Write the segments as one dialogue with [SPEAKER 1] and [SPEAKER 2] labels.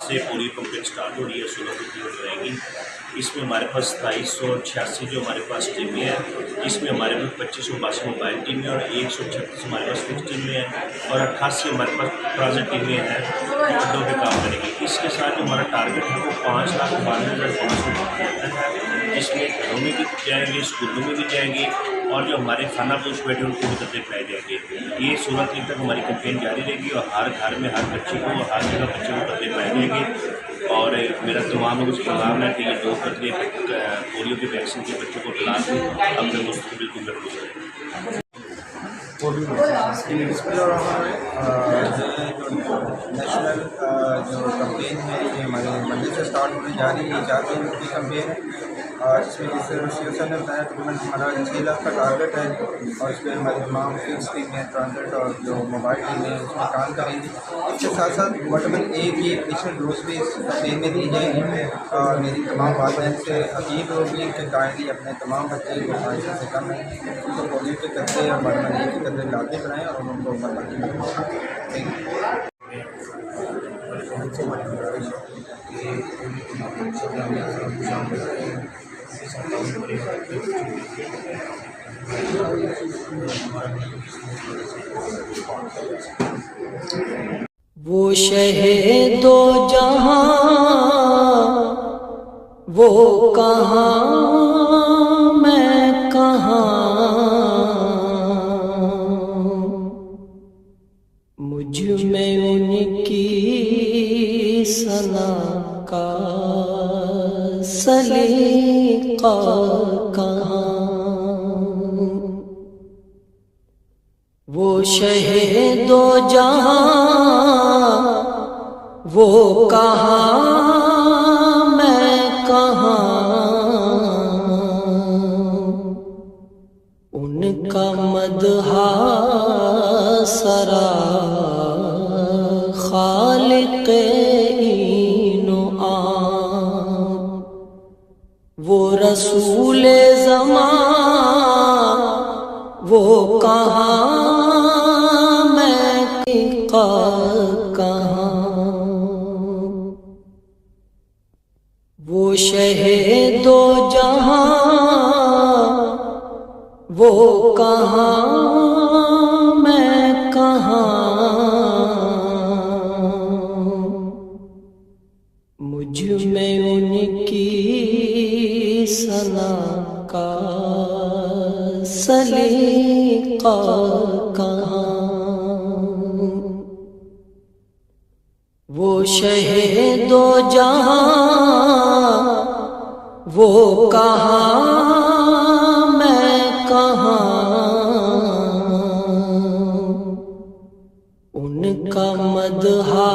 [SPEAKER 1] से polio campaign start हो रही है, 16 को हो जाएगी। इसमें हमारे पास 2786 जो हमारे पास टीमें हैं, इसमें हमारे पास 2582 मोबाइल टीमें और 136 हमारे पास फिक्स टीमें हैं और 88 हमारे पास ट्रांजिट टीमें हैं अड्डों पे काम करेंगी। इसके साथ जो हमारा टारगेट है वो 5,92,500 है, जिसमें घरों में भी जाएंगे, स्कूलों में भी जाएंगे और जो हमारे खाना पोश बैठे उनको भी कतरे पिलाए जाएंगे। ये 16 तारीख तक हमारी कैंपेन जारी रहेगी और हर घर में हर बच्चे को, हर जगह बच्चे को कतरे पिलाए जाएंगे। और मेरा तमाम लोगों से पैगाम है कि ये 2 कतरे पोलियो के वैक्सीन के बच्चों को पिला के अपने मुस्तकबिल को महफूज करें।
[SPEAKER 2] नेशनल जो कैंपेन है ये हमारे मंडे से स्टार्ट होने जा रही है। 4 दिन की कैंपेन है जिसमें जिस सीएसआर ने बताया तकरीबन हमारा 6 लाख का टारगेट है और इसमें हमारी तमाम फिक्स टीमें, ट्रांजिट और जो मोबाइल टीमें हैं उसमें काम करेंगी। इसके साथ साथ विटामिन ए की एडिशनल डोज भी इस कैंपेन में दी जाएगी। मेरी तमाम वालिदैन से अपील होगी कि कायदे अपने तमाम बच्चे जो 5 साल से कम हैं उनको पोलियो के कतरे और विटामिन ए के कतरे लाते बनाएँ और उनको
[SPEAKER 3] वो शहीदो जहां वो कहाँ मैं कहाँ, मुझ में उनकी सना का सलीका कहाँ। वो शहीदो जहां वो कहाँ मैं कहाँ, उनका मदहा सरा खालिक़े इनो आम। वो रसूले ज़मान वो कहाँ मैं कहाँ। वो शहीदो जहां वो कहाँ मैं कहाँ, मुझ में उनकी सना का सलीका कहाँ। वो शहीदो जहां वो कहाँ मैं कहाँ, उनका मदहा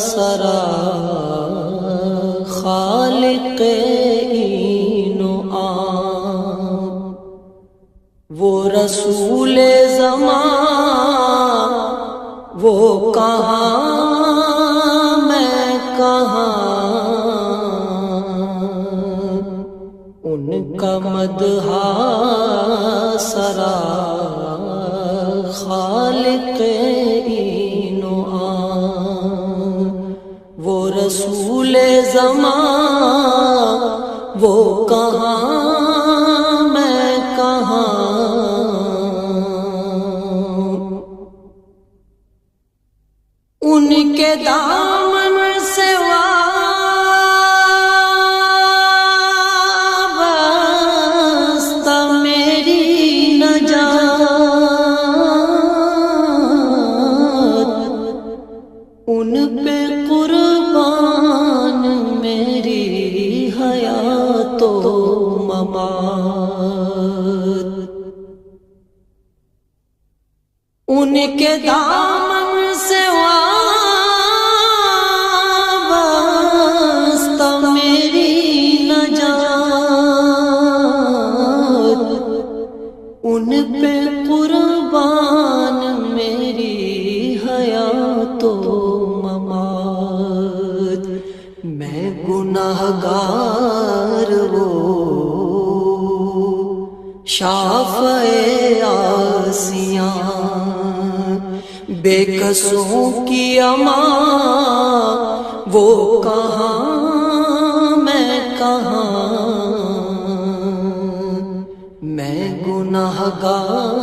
[SPEAKER 3] सरा खालिक़े इनो आम। वो रसूले ज़मान वो कहाँ मैं कहाँ, उनका मदहा सरा खालिक़े इनो आम। वो रसूले ज़मान वो कहाँ मैं कहाँ, उनके दामन से वाबस्ता मेरी नजात, उन पे कुर्बान मेरी हयातो ममात। उनके दामन से वाबस्ता मेरी नजात, उन पे कुर्बान मेरी हयातो ममात। मैं गुनाहगार वो शाफ़े आसियाँ बेकसों की अमा وہ کہاں میں کہاں، میں گناہگار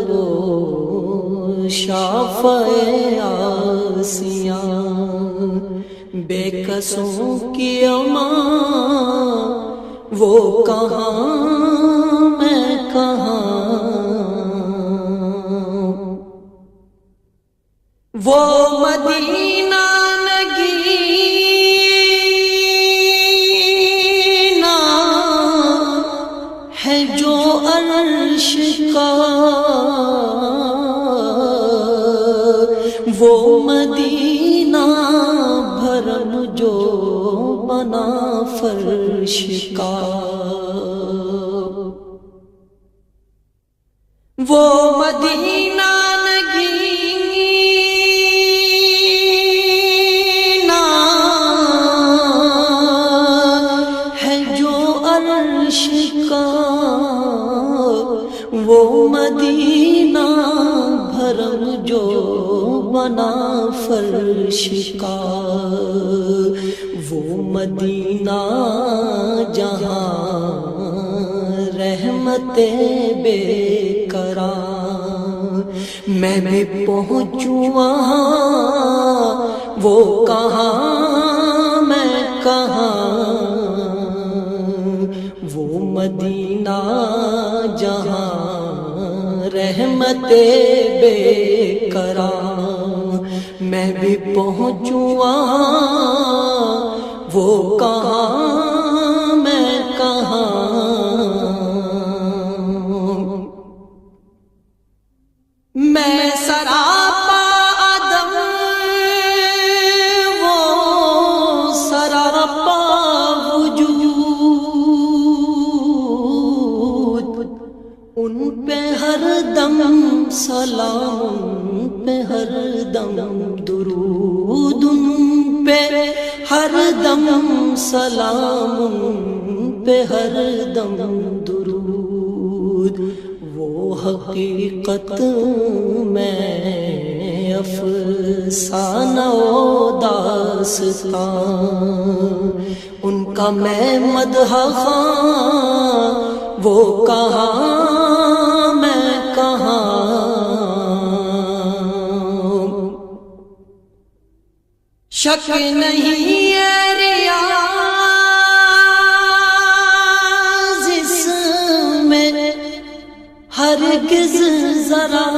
[SPEAKER 3] وہ شافع آسیاں، بے کسوں کی اماں وہ کہاں میں کہاں، وہ مدینہ نگینا ہے جو عرش کا، وہ مدینہ بھرم جو بنا فرش کا، وہ مدینہ نگینا ہے جو عرش کا، وہ مدینہ بھرم جو بنا فرش کا، وہ مدینہ جہاں رحمت بے قرار، میں بھی پہنچوں وہاں وہ کہاں میں کہاں، وہ مدینہ جہاں رحمت بے قرار، میں بھی پہنچوں وہاں وہ کہاں میں کہاں، میں سراپا آدم وہ سراپا وجود، ان پہ ہر دم سلام، ان پہ ہر دم درود، ان پہ ہر دم سلام، ان پہ ہر دم درود، وہ حقیقت میں افسانہ و داستان، ان کا میں مدح خواں وہ کہاں میں کہاں، شک نہیں ہے ریاض اس میں ہرگز ذرا،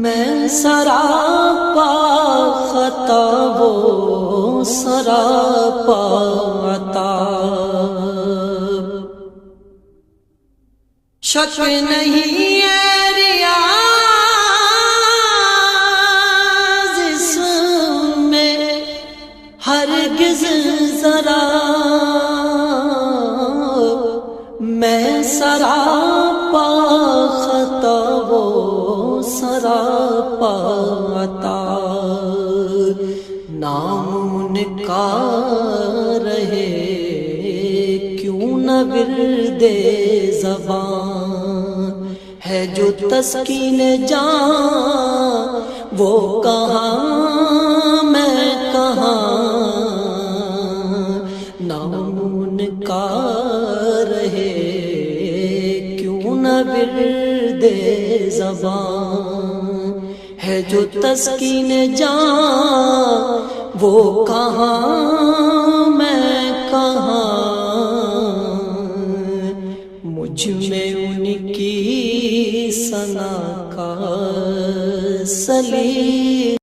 [SPEAKER 3] میں سراپا خطا وہ سراپا عطا، شک نہیں ہے ریاض اس میں ہرگز ذرا، میں سراپا خطا وہ سراپا عطا، نام ان کا رہے کیوں نہ ورد زبان، ہے جو تسکین جان وہ کہاں میں کہاں، نام ان کا رہے کیوں نہ ورد زبان، ہے جو تسکین جان وہ کہاں میں کہاں، مجھ میں ان کی ثنا کا سلیقہ